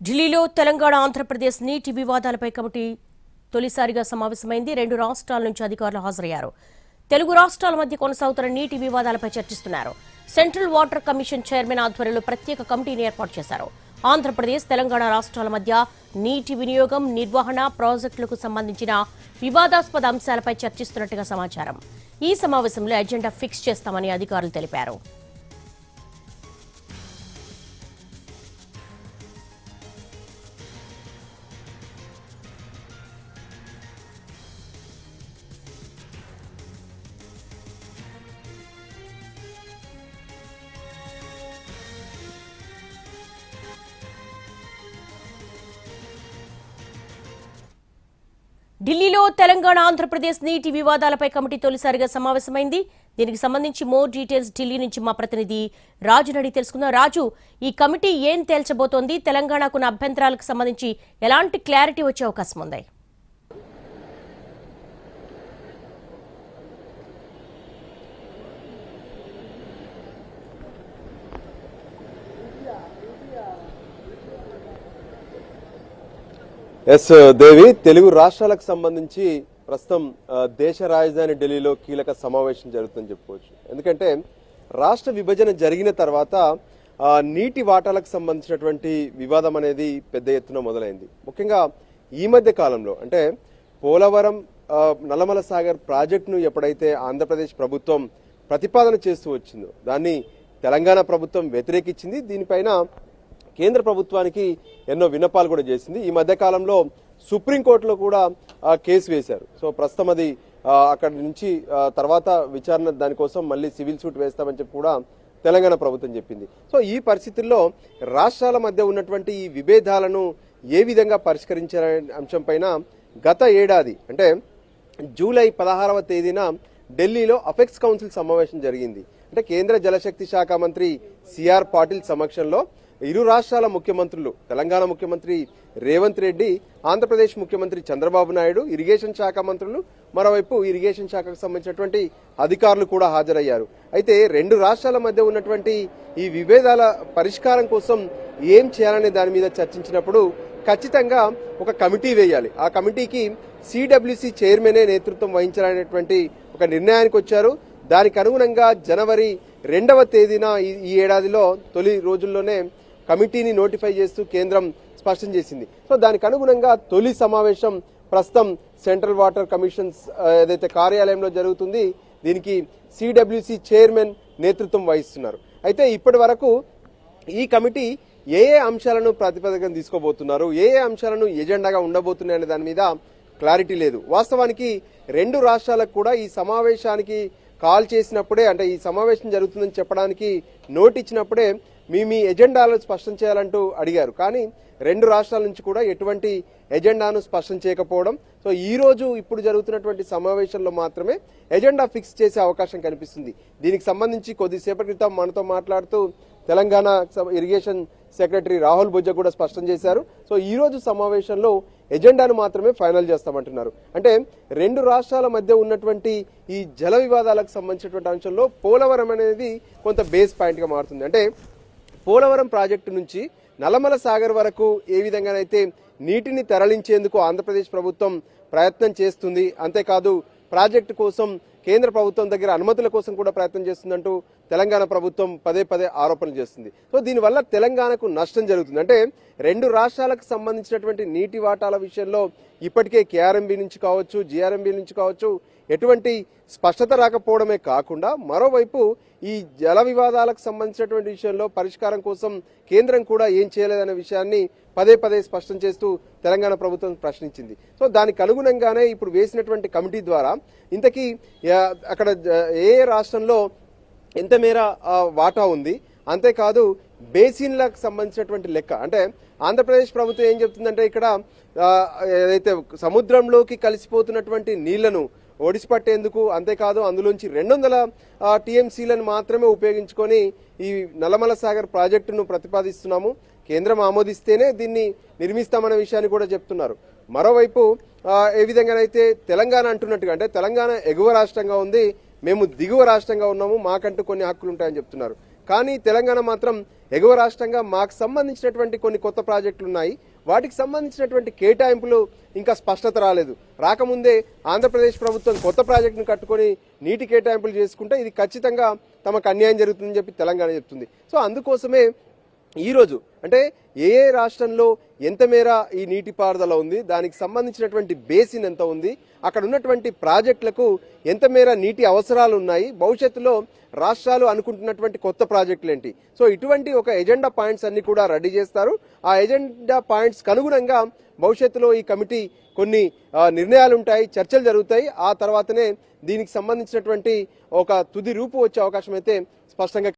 ఢిల్లీలో తెలంగాణ ఆంధ్రప్రదేశ్ నీటి వివాదాలపై కమిటీ తొలిసారిగా సమావేశమైంది. 2 రాష్ట్రాల నుంచి అధికారులు హాజరయ్యారు. తెలుగు రాష్ట్రాల మధ్య కొనసాగుతున్న నీటి వివాదాలపై చర్చిస్తున్నారు. సెంట్రల్ వాటర్ కమిషన్ చైర్మన్ ఆధ్వర్యంలో ప్రత్యేక కమిటీని ఏర్పాటు చేశారు. ఆంధ్రప్రదేశ్ తెలంగాణ రాష్ట్రాల మధ్య నీటి వినియోగం, నిర్వహణ, ప్రాజెక్టులకు సంబంధించిన వివాదాస్పద అంశాలపై చర్చిస్తున్నట్టుగా సమాచారం. ఈ సమావేశంలో ఎజెండా ఫిక్స్ చేస్తామని అధికారులు తెలిపారు. ఢిల్లీలో తెలంగాణ ఆంధ్రప్రదేశ్ నీటి వివాదాలపై కమిటీ తొలిసారిగా సమావేశమైంది. దీనికి సంబంధించి మోర్ డీటెయిల్స్ ఢిల్లీ నుంచి మా ప్రతినిధి రాజు నడి తెలుసుకుందాం. రాజు, ఈ కమిటీ ఏం తేల్చబోతోంది? తెలంగాణకున్న అభ్యంతరాలకు సంబంధించి ఎలాంటి క్లారిటీ వచ్చే అవకాశం ఉంది? ఎస్ దేవి, తెలుగు రాష్ట్రాలకు సంబంధించి ప్రస్తుతం దేశ రాజధాని ఢిల్లీలో కీలక సమావేశం జరుగుతుందని చెప్పుకోవచ్చు. ఎందుకంటే రాష్ట్ర విభజన జరిగిన తర్వాత నీటి వాటాలకు సంబంధించినటువంటి వివాదం అనేది పెద్ద ఎత్తున మొదలైంది. ముఖ్యంగా ఈ మధ్య కాలంలో అంటే పోలవరం నల్లమల సాగర్ ప్రాజెక్టును ఎప్పుడైతే ఆంధ్రప్రదేశ్ ప్రభుత్వం ప్రతిపాదన చేస్తూ వచ్చిందో దాన్ని తెలంగాణ ప్రభుత్వం వ్యతిరేకించింది. దీనిపైన కేంద్ర ప్రభుత్వానికి ఎన్నో విన్నపాలు కూడా చేసింది. ఈ మధ్య కాలంలో సుప్రీంకోర్టులో కూడా కేసు వేశారు. సో ప్రస్తుతం అది అక్కడి నుంచి తర్వాత విచారణ దానికోసం మళ్ళీ సివిల్ సూట్ వేస్తామని చెప్పి కూడా తెలంగాణ ప్రభుత్వం చెప్పింది. సో ఈ పరిస్థితుల్లో రాష్ట్రాల మధ్య ఉన్నటువంటి ఈ విభేదాలను ఏ విధంగా పరిష్కరించాలనే అంశంపైన గత ఏడాది అంటే జూలై 16వ తేదీన ఢిల్లీలో అపెక్స్ కౌన్సిల్ సమావేశం జరిగింది. అంటే కేంద్ర జలశక్తి శాఖ మంత్రి సిఆర్ పాటిల్ సమక్షంలో ఇరు రాష్ట్రాల ముఖ్యమంత్రులు, తెలంగాణ ముఖ్యమంత్రి రేవంత్ రెడ్డి, ఆంధ్రప్రదేశ్ ముఖ్యమంత్రి చంద్రబాబు నాయుడు, ఇరిగేషన్ శాఖ మంత్రులు, మరోవైపు ఇరిగేషన్ శాఖకు సంబంధించినటువంటి అధికారులు కూడా హాజరయ్యారు. అయితే రెండు రాష్ట్రాల మధ్య ఉన్నటువంటి ఈ విభేదాల పరిష్కారం కోసం ఏం చేయాలనే దాని మీద చర్చించినప్పుడు ఖచ్చితంగా ఒక కమిటీ వేయాలి. ఆ కమిటీకి సిడబ్ల్యూసి చైర్మనే నేతృత్వం వహించాలనేటువంటి ఒక నిర్ణయానికి వచ్చారు. దానికి అనుగుణంగా జనవరి 2వ తేదీన ఈ ఏడాదిలో తొలి రోజుల్లోనే కమిటీని నోటిఫై చేస్తూ కేంద్రం స్పష్టం చేసింది. సో దానికి అనుగుణంగా తొలి సమావేశం ప్రస్తుతం సెంట్రల్ వాటర్ కమిషన్స్ ఏదైతే కార్యాలయంలో జరుగుతుంది. దీనికి సిడబ్ల్యూసి చైర్మన్ నేతృత్వం వహిస్తున్నారు. అయితే ఇప్పటి వరకు ఈ కమిటీ ఏ అంశాలను ప్రాతిపదికన తీసుకోబోతున్నారు, ఏ అంశాలను ఎజెండాగా ఉండబోతున్నాయి అనే దాని మీద క్లారిటీ లేదు. వాస్తవానికి రెండు రాష్ట్రాలకు కూడా ఈ సమావేశానికి కాల్ చేసినప్పుడే, అంటే ఈ సమావేశం జరుగుతుందని చెప్పడానికి నోట్ ఇచ్చినప్పుడే మీ ఎజెండాలను స్పష్టం చేయాలంటూ అడిగారు. కానీ రెండు రాష్ట్రాల నుంచి కూడా ఎటువంటి ఎజెండాను స్పష్టం చేయకపోవడం. సో ఈ రోజు ఇప్పుడు జరుగుతున్నటువంటి సమావేశంలో మాత్రమే ఎజెండా ఫిక్స్ చేసే అవకాశం కనిపిస్తుంది. దీనికి సంబంధించి కొద్దిసేపటి క్రితం మనతో మాట్లాడుతూ తెలంగాణ ఇరిగేషన్ సెక్రటరీ రాహుల్ బొజ్జ కూడా స్పష్టం చేశారు. సో ఈ రోజు సమావేశంలో ఎజెండాను మాత్రమే ఫైనల్ చేస్తామంటున్నారు. అంటే రెండు రాష్ట్రాల మధ్య ఉన్నటువంటి ఈ జల వివాదాలకు సంబంధించినటువంటి అంశంలో పోలవరం అనేది కొంత బేస్ పాయింట్ గా మారుతుంది. అంటే పోలవరం ప్రాజెక్టు నుంచి నల్లమల సాగర్ వరకు ఏ విధంగానైతే నీటిని తరలించేందుకు ఆంధ్రప్రదేశ్ ప్రభుత్వం ప్రయత్నం చేస్తుంది, అంతేకాదు ప్రాజెక్టు కోసం కేంద్ర ప్రభుత్వం దగ్గర అనుమతుల కోసం కూడా ప్రయత్నం చేస్తుందంటూ తెలంగాణ ప్రభుత్వం పదే పదే ఆరోపణలు చేస్తుంది. సో దీనివల్ల తెలంగాణకు నష్టం జరుగుతుంది. అంటే రెండు రాష్ట్రాలకు సంబంధించినటువంటి నీటి వాటాల విషయంలో ఇప్పటికే కేఆర్ఎంబీ నుంచి కావచ్చు, జిఆర్ఎంబీ నుంచి కావచ్చు ఎటువంటి స్పష్టత రాకపోవడమే కాకుండా మరోవైపు ఈ జల వివాదాలకు సంబంధించినటువంటి విషయంలో పరిష్కారం కోసం కేంద్రం కూడా ఏం చేయలేదనే విషయాన్ని పదే పదే స్పష్టం చేస్తూ తెలంగాణ ప్రభుత్వం ప్రశ్నించింది. సో దానికి అనుగుణంగానే ఇప్పుడు వేసినటువంటి కమిటీ ద్వారా ఇంతకీ అక్కడ ఏ రాష్ట్రంలో ఎంత మేర వాటా ఉంది, అంతేకాదు బేసిన్లకు సంబంధించినటువంటి లెక్క. అంటే ఆంధ్రప్రదేశ్ ప్రభుత్వం ఏం చెప్తుందంటే ఇక్కడ ఏదైతే సముద్రంలోకి కలిసిపోతున్నటువంటి నీళ్లను ఒడిసిపట్టేందుకు, అంతేకాదు అందులోంచి 200 టీఎంసీలను మాత్రమే ఉపయోగించుకొని ఈ నల్లమల సాగర్ ప్రాజెక్టును ప్రతిపాదిస్తున్నాము, కేంద్రం ఆమోదిస్తేనే దీన్ని నిర్మిస్తామనే విషయాన్ని కూడా చెప్తున్నారు. మరోవైపు ఏ విధంగానైతే తెలంగాణ అంటున్నట్టుగా, అంటే తెలంగాణ ఎగువ రాష్ట్రంగా ఉంది, మేము దిగువ రాష్ట్రంగా ఉన్నాము, మాకంటూ కొన్ని హక్కులు ఉంటాయని చెప్తున్నారు. కానీ తెలంగాణ మాత్రం ఎగువ రాష్ట్రంగా మాకు సంబంధించినటువంటి కొన్ని కొత్త ప్రాజెక్టులు ఉన్నాయి, వాటికి సంబంధించినటువంటి కేటాయింపులు ఇంకా స్పష్టత రాలేదు. రాకముందే ఆంధ్రప్రదేశ్ ప్రభుత్వం కొత్త ప్రాజెక్టును కట్టుకొని నీటి కేటాయింపులు చేసుకుంటే ఇది ఖచ్చితంగా తమకు అన్యాయం జరుగుతుందని చెప్పి తెలంగాణ చెప్తుంది. సో అందుకోసమే ఈరోజు అంటే ఏ రాష్ట్రంలో ఎంత మేర ఈ నీటిపారుదల ఉంది, దానికి సంబంధించినటువంటి బేసిన్ ఎంత ఉంది, అక్కడ ఉన్నటువంటి ప్రాజెక్టులకు ఎంత మేర నీటి అవసరాలు ఉన్నాయి, భవిష్యత్తులో రాష్ట్రాలు అనుకుంటున్నటువంటి కొత్త ప్రాజెక్టులు ఏంటి. సో ఇటువంటి ఒక ఎజెండా పాయింట్స్ అన్ని కూడా రెడీ చేస్తారు. ఆ ఎజెండా పాయింట్స్ అనుగుణంగా భవిష్యత్తులో ఈ కమిటీ కొన్ని నిర్ణయాలు ఉంటాయి, చర్చలు జరుగుతాయి. ఆ తర్వాతనే దీనికి సంబంధించినటువంటి ఒక తుది రూపు వచ్చే అవకాశం అయితే స్పష్టంగా